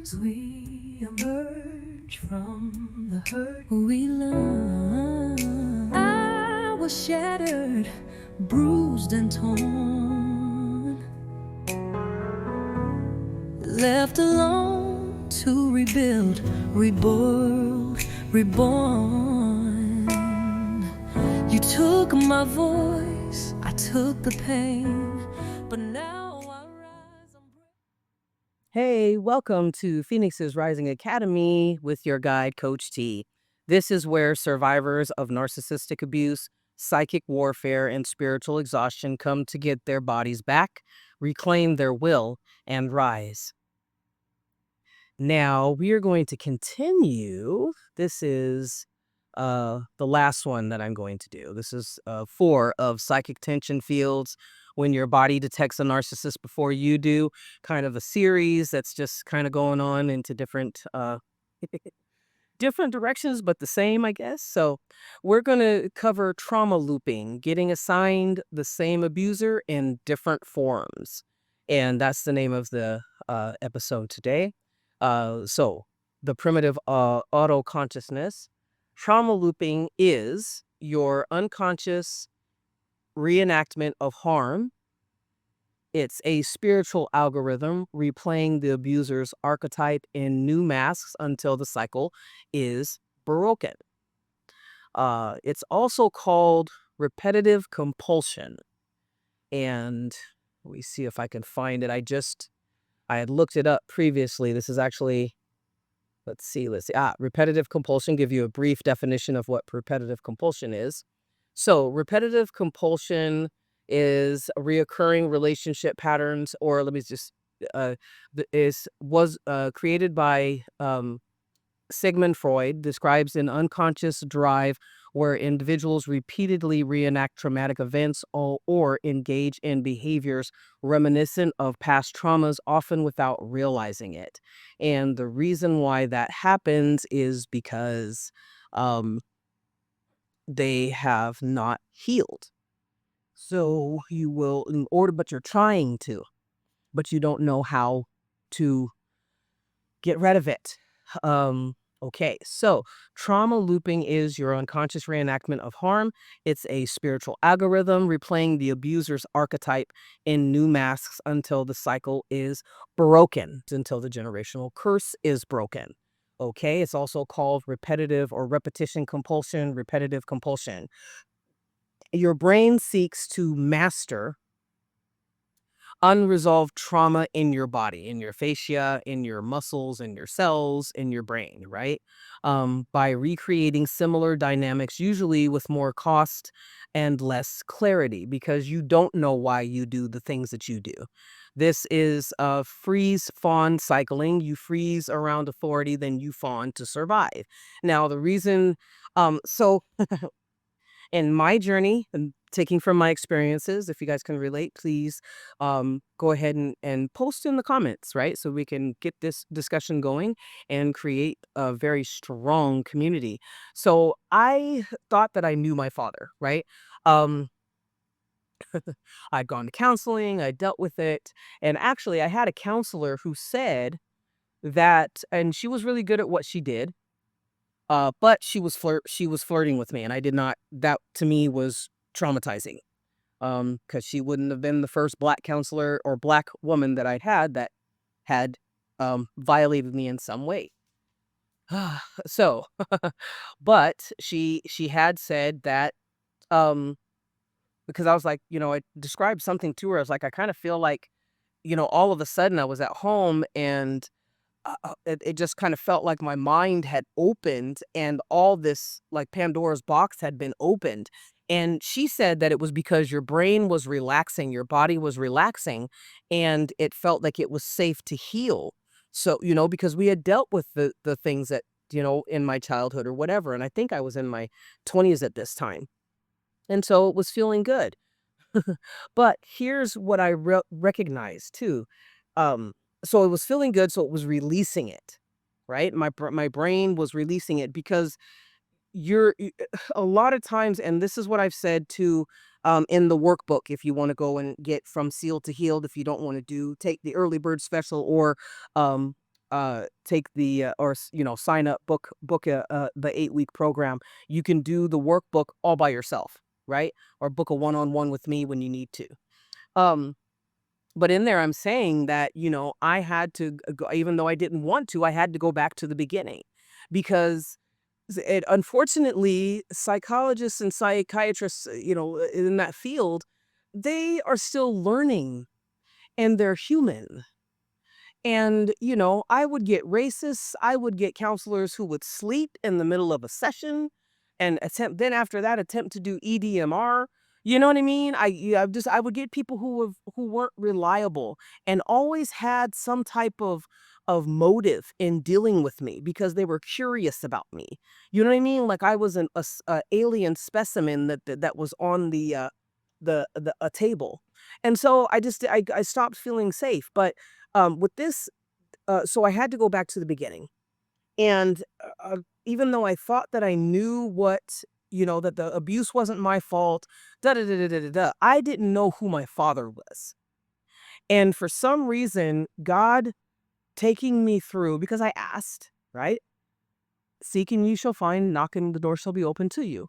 As we emerge from the hurt we learn, I was shattered, bruised and torn, left alone to rebuild, reborn. You took my voice, I took the pain, but now I rise. Hey, welcome to Phoenix's Rising Academy with your guide, Coach T. This is where survivors of narcissistic abuse, psychic warfare, and spiritual exhaustion come to get their bodies back, reclaim their will, and rise. Now, we are going to continue. This is the last one that I'm going to do. This is 4 of psychic tension fields when your body detects a narcissist before you do, kind of a series that's just kind of going on into different different directions, but the same, I guess. So we're going to cover trauma looping, getting assigned the same abuser in different forms. And that's the name of the episode today. So the primitive auto consciousness. Trauma looping is your unconscious reenactment of harm. It's a spiritual algorithm replaying the abuser's archetype in new masks until the cycle is broken. It's also called repetitive compulsion. And let me see if I can find it. I had looked it up previously. This is actually, let's see. Repetitive compulsion, give you a brief definition of what repetitive compulsion is. So repetitive compulsion is reoccurring relationship patterns, or let me just, was created by Sigmund Freud, describes an unconscious drive where individuals repeatedly reenact traumatic events or engage in behaviors reminiscent of past traumas, often without realizing it. And the reason why that happens is because they have not healed. So you will, but you're trying to, but you don't know how to get rid of it. Okay, so trauma looping is your unconscious reenactment of harm. It's a spiritual algorithm replaying the abuser's archetype in new masks until the cycle is broken, until the generational curse is broken. Okay, it's also called repetitive or repetition compulsion, repetitive compulsion. Your brain seeks to master unresolved trauma in your body, in your fascia, in your muscles, in your cells, in your brain, right? By recreating similar dynamics, usually with more cost and less clarity, because you don't know why you do the things that you do. This is freeze fawn cycling. You freeze around authority, then you fawn to survive. Now, the reason, so in my journey and taking from my experiences, if you guys can relate, please go ahead and post in the comments, right? So we can get this discussion going and create a very strong community. So I thought that I knew my father, right? Um, I'd gone to counseling, I dealt with it. And actually, I had a counselor who said that, and she was really good at what she did. But she was flirting with me, and I did not, that to me was traumatizing. Because she wouldn't have been the first Black counselor or Black woman that I'd had that had violated me in some way. So, but she had said that, um, because I was like, I described something to her. I was like, I kind of feel like, all of a sudden I was at home and it just kind of felt like my mind had opened and all this, like Pandora's box had been opened. And she said that it was because your brain was relaxing, your body was relaxing, and it felt like it was safe to heal. So, because we had dealt with the things that, in my childhood or whatever. And I think I was in my 20s at this time. And so it was feeling good. But here's what I recognized too. So it was feeling good, so it was releasing it, right? My brain was releasing it because a lot of times, and this is what I've said too, in the workbook. If you want to go and get from sealed to healed, if you don't want to take the early bird special or take the sign up, book the 8-week program, you can do the workbook all by yourself, right? Or book a one-on-one with me when you need to. Um, but in there, I'm saying that, I had to go, even though I didn't want to, I had to go back to the beginning because unfortunately, psychologists and psychiatrists, in that field, they are still learning and they're human. And, I would get racists, I would get counselors who would sleep in the middle of a session and then after that attempt to do EDMR. You know what I mean? I would get people who weren't reliable and always had some type of motive in dealing with me because they were curious about me. You know what I mean? Like I was a alien specimen that was on the a table. And so I stopped feeling safe. But with this, so I had to go back to the beginning. And even though I thought that I knew that the abuse wasn't my fault, da da da da da da, I didn't know who my father was. And for some reason, God taking me through, because I asked, right? Seek and you shall find, knock and the door shall be open to you.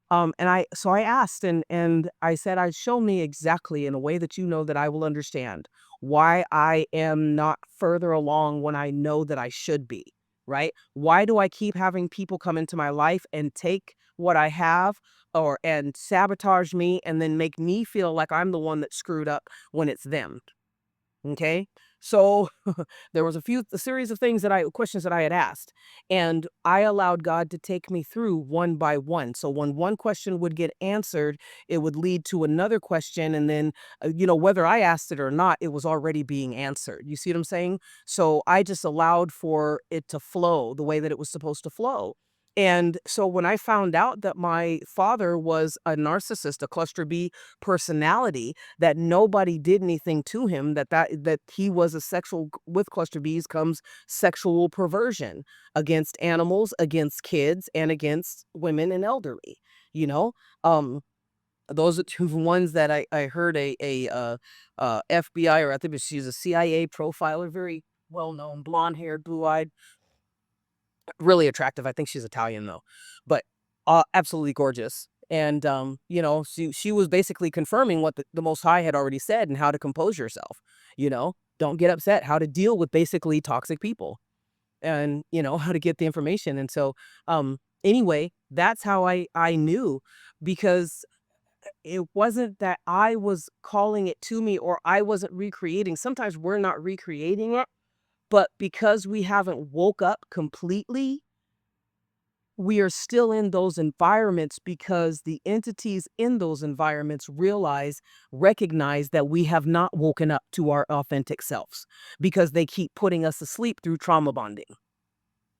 I asked and I said, I show me exactly in a way that that I will understand why I am not further along when I know that I should be, right? Why do I keep having people come into my life and take what I have and sabotage me and then make me feel like I'm the one that screwed up when it's them? Okay. So there was a series of questions that I had asked, and I allowed God to take me through one by one. So when one question would get answered, it would lead to another question. And then, whether I asked it or not, it was already being answered. You see what I'm saying? So I just allowed for it to flow the way that it was supposed to flow. And so when I found out that my father was a narcissist, a cluster B personality, that nobody did anything to him, that he was a sexual with cluster Bs comes sexual perversion against animals, against kids, and against women and elderly, you know? Um, those are two ones that I heard FBI, or I think she's a CIA profiler, very well known, blonde haired, blue eyed, really attractive. I think she's Italian though, but absolutely gorgeous. And she was basically confirming what the Most High had already said and how to compose yourself. Don't get upset. How to deal with basically toxic people, and how to get the information. And so, anyway, that's how I knew, because it wasn't that I was calling it to me or I wasn't recreating. Sometimes we're not recreating it, but because we haven't woke up completely, we are still in those environments because the entities in those environments recognize that we have not woken up to our authentic selves because they keep putting us asleep through trauma bonding,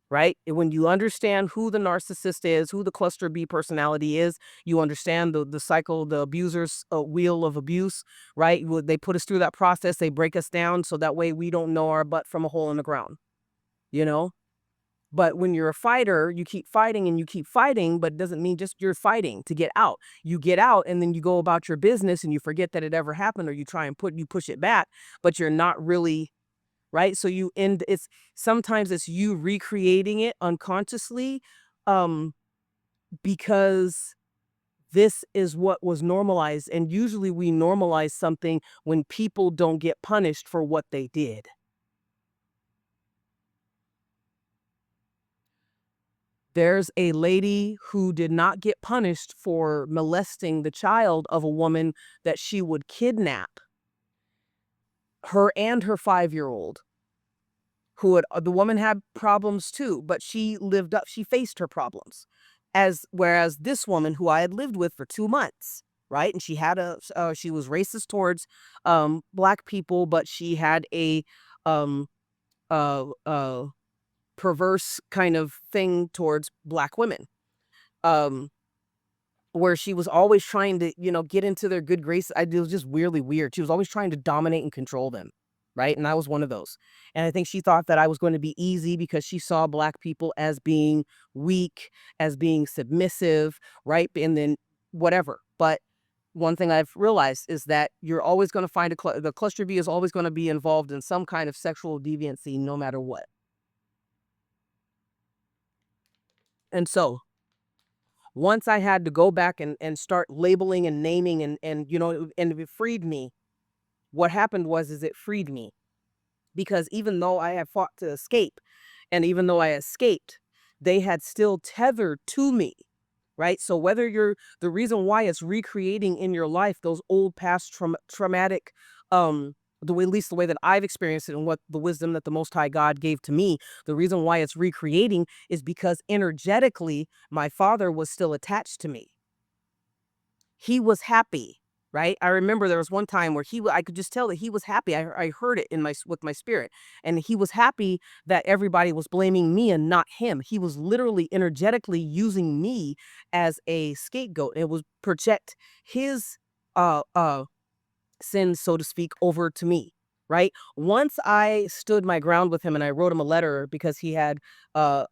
right? And when you understand who the narcissist is, who the cluster B personality is, you understand the cycle, the abuser's wheel of abuse, right? They put us through that process, they break us down so that way we don't know our butt from a hole in the ground, you know? But when you're a fighter, you keep fighting and you keep fighting, but it doesn't mean just you're fighting to get out. You get out and then you go about your business and you forget that it ever happened, or you try and push it back, but you're not really, right. So sometimes it's you recreating it unconsciously, um, because this is what was normalized. And usually we normalize something when people don't get punished for what they did. There's a lady who did not get punished for molesting the child of a woman that she would kidnap, her and her 5-year-old, the woman had problems too, but she lived up, she faced her problems. Whereas this woman who I had lived with for 2 months, right? And she was racist towards black people, but she had a um uh uh perverse kind of thing towards black women. Um where she was always trying to, get into their good grace. It was just weirdly weird. She was always trying to dominate and control them, right? And I was one of those. And I think she thought that I was going to be easy because she saw black people as being weak, as being submissive, right? And then whatever. But one thing I've realized is that you're always going to find the cluster B is always going to be involved in some kind of sexual deviancy no matter what. And so once I had to go back and start labeling and naming and it freed me. What happened was is it freed me because even though I had fought to escape and even though I escaped, they had still tethered to me, right? So whether you're the reason why it's recreating in your life those old past traumatic the way, at least the way that I've experienced it and what the wisdom that the Most High God gave to me, the reason why it's recreating is because energetically my father was still attached to me. He was happy, right? I remember there was one time where I could just tell that he was happy. I heard it in with my spirit, and he was happy that everybody was blaming me and not him. He was literally energetically using me as a scapegoat. It was project his uh uh sins, so to speak, over to me. Right. Once I stood my ground with him and I wrote him a letter because he had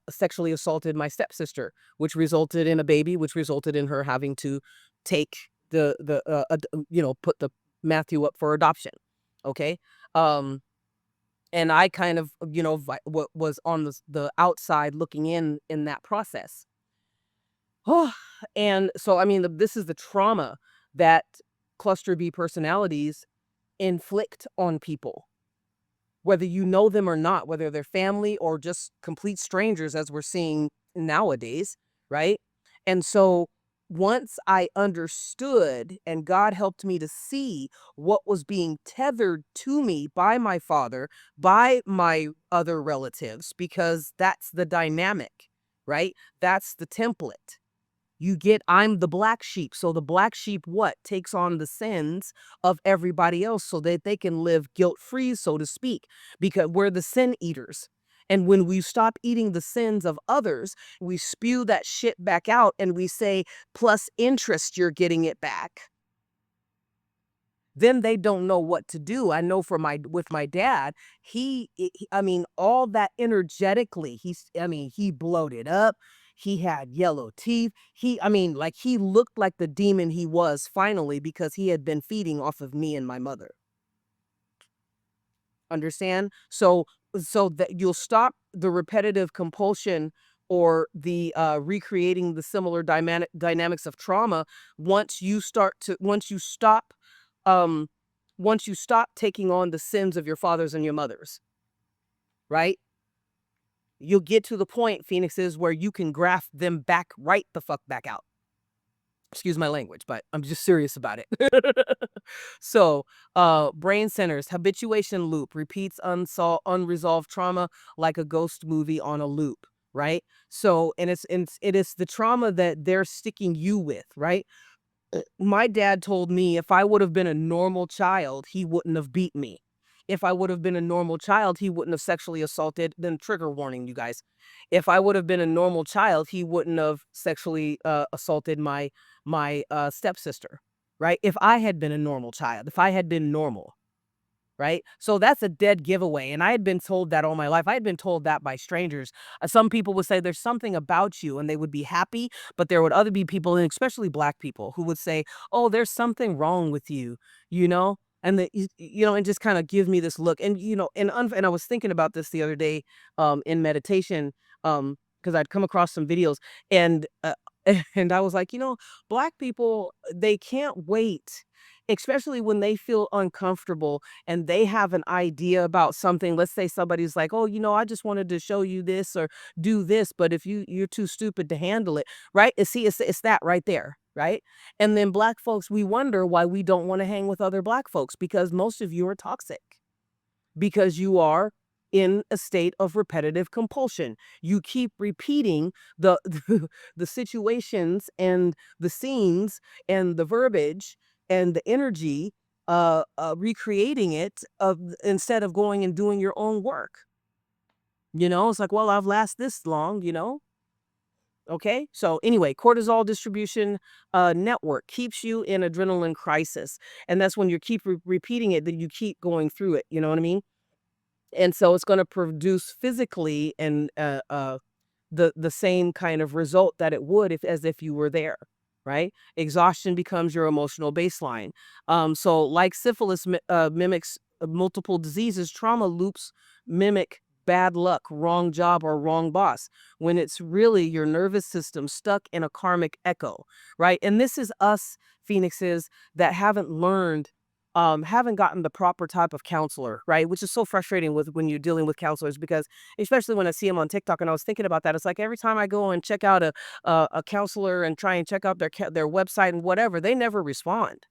sexually assaulted my stepsister, which resulted in a baby, which resulted in her having to take put the Matthew up for adoption. Okay. Um, and I kind of, what was on the outside looking in that process. Oh, and so, I mean, this is the trauma that cluster B personalities inflict on people, whether you know them or not, whether they're family or just complete strangers, as we're seeing nowadays, right? And so once I understood and God helped me to see what was being tethered to me by my father, by my other relatives, because that's the dynamic, right? That's the template. You get, I'm the black sheep. So the black sheep what? Takes on the sins of everybody else so that they can live guilt-free, so to speak, because we're the sin eaters. And when we stop eating the sins of others, we spew that shit back out and we say, plus interest, you're getting it back. Then they don't know what to do. I know for with my dad, I mean, all that energetically, he bloated up. He had yellow teeth. I mean, like he looked like the demon he was finally because he had been feeding off of me and my mother. Understand? So that you'll stop the repetitive compulsion or the recreating the similar dynamics of trauma once you stop um taking on the sins of your fathers and your mothers, right? You'll get to the point, Phoenixes, where you can graft them back right the fuck back out. Excuse my language, but I'm just serious about it. So, brain centers, habituation loop, repeats unresolved trauma like a ghost movie on a loop, right? So, and it is the trauma that they're sticking you with, right? My dad told me if I would have been a normal child, he wouldn't have beat me. If I would have been a normal child, he wouldn't have sexually assaulted. Then trigger warning, you guys. If I would have been a normal child, he wouldn't have sexually assaulted my stepsister, right? If I had been a normal child, if I had been normal, right? So that's a dead giveaway. And I had been told that all my life. I had been told that by strangers. Some people would say there's something about you and they would be happy, but there would other be people, and especially black people, who would say, oh, there's something wrong with you, you know? And and just kind of give me this look. And, and I was thinking about this the other day in meditation because I'd come across some videos and, and I was like, black people, they can't wait, especially when they feel uncomfortable and they have an idea about something. Let's say somebody's like, oh, I just wanted to show you this or do this, but if you're too stupid to handle it, right? It's that right there, right? And then black folks, we wonder why we don't want to hang with other black folks because most of you are toxic because you are in a state of repetitive compulsion. You keep repeating the the situations and the scenes and the verbiage and the energy, recreating it instead of going and doing your own work. It's like, well, I've lasted this long. Okay. So anyway, cortisol distribution network keeps you in adrenaline crisis. And that's when you keep repeating it, that you keep going through it. You know what I mean? And so it's going to produce physically and the same kind of result that it would as if you were there, right? Exhaustion becomes your emotional baseline. So like syphilis mimics multiple diseases, trauma loops mimic bad luck, wrong job, or wrong boss, when it's really your nervous system stuck in a karmic echo, right? And this is us, Phoenixes, that haven't learned, haven't gotten the proper type of counselor, right? Which is so frustrating with when you're dealing with counselors, because especially when I see them on TikTok, and I was thinking about that, it's like every time I go and check out a counselor and try and check out their website and whatever, they never respond.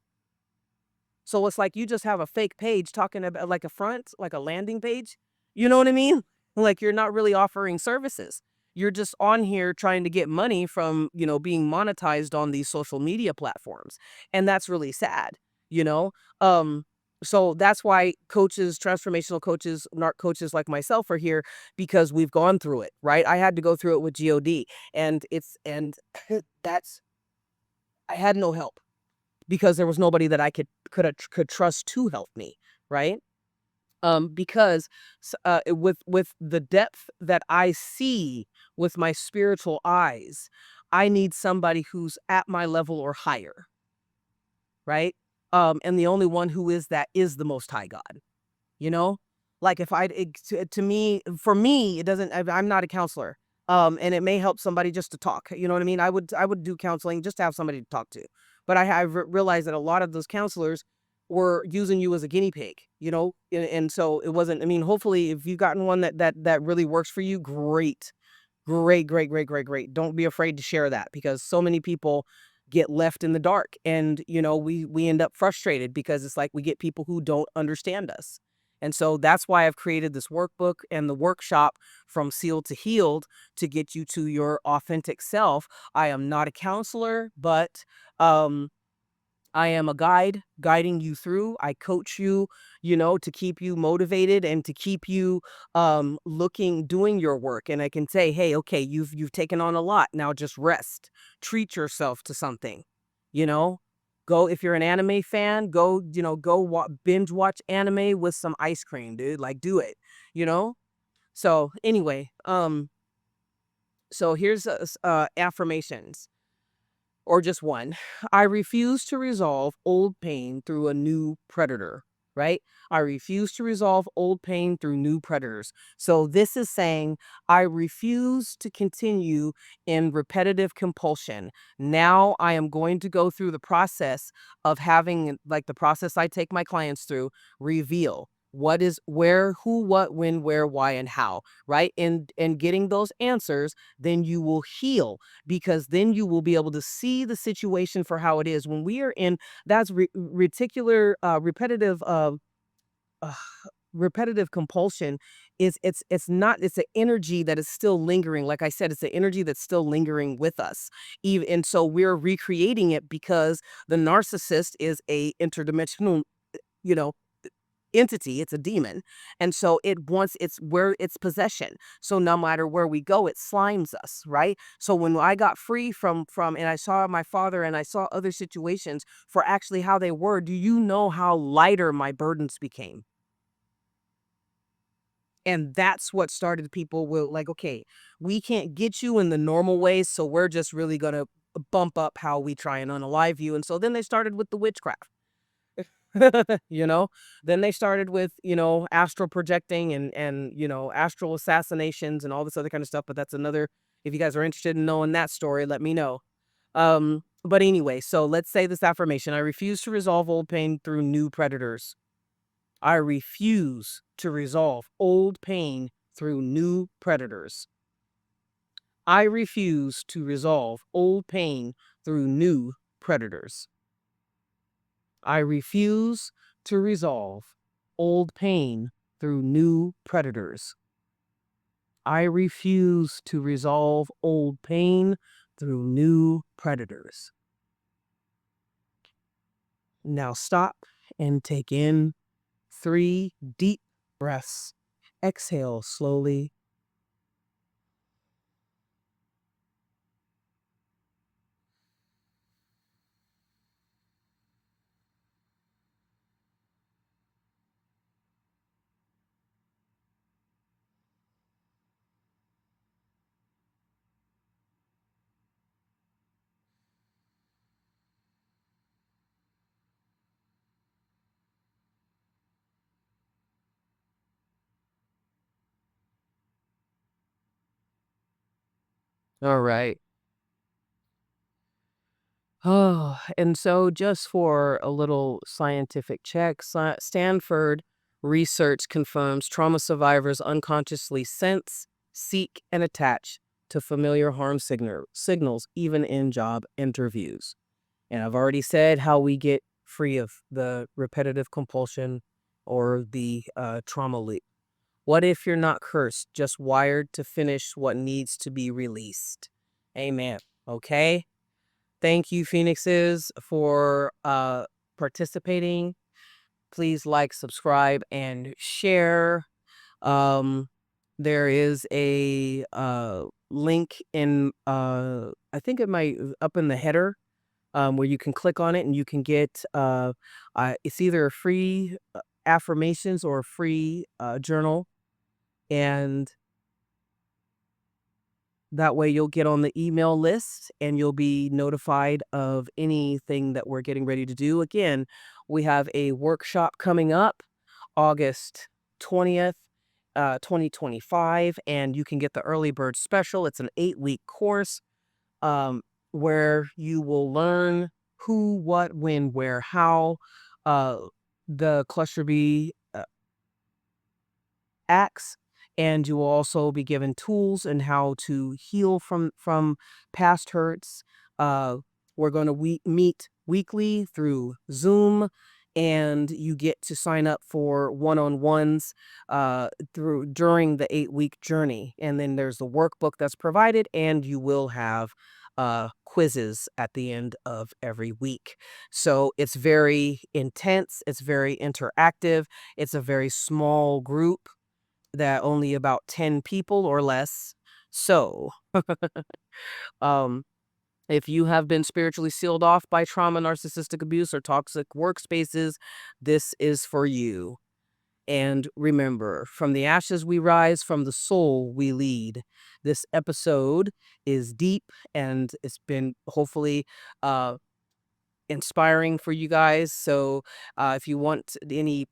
So it's like you just have a fake page talking about, like a front, like a landing page. You know what I mean? Like you're not really offering services. You're just on here trying to get money from, being monetized on these social media platforms. And that's really sad, you know? Um, so that's why coaches, transformational coaches, narc coaches like myself are here, because we've gone through it, right? I had to go through it with God, and that's, I had no help, because there was nobody that I could trust to help me, right? Because with the depth that I see with my spiritual eyes, I need somebody who's at my level or higher, right? And the only one who is that is the Most High God. You know, like if to me, for me, it doesn't, I'm not a counselor. And it may help somebody just to talk, you know what I mean? I would do counseling just to have somebody to talk to. But I've realized that a lot of those counselors were using you as a guinea pig, and so it wasn't, I mean, hopefully if you've gotten one that really works for you, great. Great, great, great, great, great. Don't be afraid to share that, because so many people get left in the dark, and we end up frustrated because it's like we get people who don't understand us. And so that's why I've created this workbook and the workshop, From Sealed to Healed, to get you to your authentic self. I am not a counselor, but um I am a guide guiding you through. I coach you, to keep you motivated and to keep you doing your work. And I can say, hey, okay, you've taken on a lot. Now just rest. Treat yourself to something, you know? Go, if you're an anime fan, binge watch anime with some ice cream, dude. Like, do it, you know? So anyway, so here's affirmations, or just one. I refuse to resolve old pain through a new predator, right? I refuse to resolve old pain through new predators. So this is saying I refuse to continue in repetitive compulsion. Now I am going to go through the process of having, like the process I take my clients through, reveal what is where, who, what, when, where, why, and how, right? And getting those answers, then you will heal, because then you will be able to see the situation for how it is. When we are in, that's reticular, uh, repetitive compulsion, is it's not, it's an energy that is still lingering. Like I said, it's an energy that's still lingering with us, even, and so we're recreating it, because the narcissist is a interdimensional, you know entity. It's a demon, and so it wants, it's where it's possession. So no matter where we go, it slimes us, right? So when I got free from and I saw my father, and I saw other situations for actually how they were, do you know how lighter my burdens became? And that's what started, people will like, okay, we can't get you in the normal ways, so we're just really gonna bump up how we try and unalive you. And so then they started with the witchcraft. you know then they started with, astral projecting, and astral assassinations and all this other kind of stuff, but that's another, if you guys are interested in knowing that story, let me know. But anyway, so let's say this affirmation: I refuse to resolve old pain through new predators. I refuse to resolve old pain through new predators. I refuse to resolve old pain through new predators. I refuse to resolve old pain through new predators. I refuse to resolve old pain through new predators. Now stop and take in 3 deep breaths. Exhale slowly. All right. Oh, and so just for a little scientific check, Stanford research confirms trauma survivors unconsciously sense, seek, and attach to familiar harm signals, even in job interviews. And I've already said how we get free of the repetitive compulsion or the trauma loop. What if you're not cursed, just wired to finish what needs to be released? Amen. Okay? Thank you, Phoenixes, for participating. Please like, subscribe, and share. Um, there is a link in, I think it might up in the header, where you can click on it and you can get, it's either a free affirmations or a free journal. And that way you'll get on the email list and you'll be notified of anything that we're getting ready to do. Again, we have a workshop coming up August 20th, 2025, and you can get the early bird special. It's an 8-week course um, where you will learn who, what, when, where, how uh, the cluster B acts, and you will also be given tools and how to heal from past hurts. We're going to meet weekly through Zoom, and you get to sign up for one-on-ones during the 8-week journey. And then there's the workbook that's provided, and you will have quizzes at the end of every week. So it's very intense, it's very interactive, it's a very small group that only about 10 people or less. So, um, if you have been spiritually sealed off by trauma, narcissistic abuse, or toxic workspaces, this is for you. And remember, from the ashes we rise, from the soul we lead. This episode is deep and it's been hopefully inspiring for you guys. So if you want any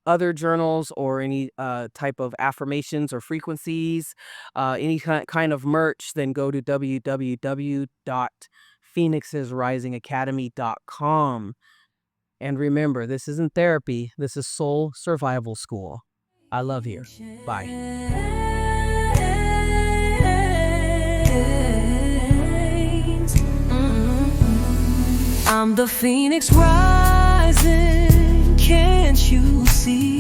other journals or any type of affirmations or frequencies, any kind of merch, then go to www.phoenixesrisingacademy.com. And remember, this isn't therapy. This is soul survival school. I love you. Bye. I'm the phoenix rising, can't you see?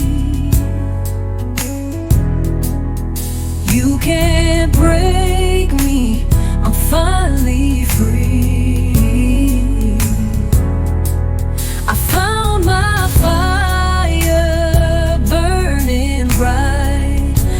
You can't break me.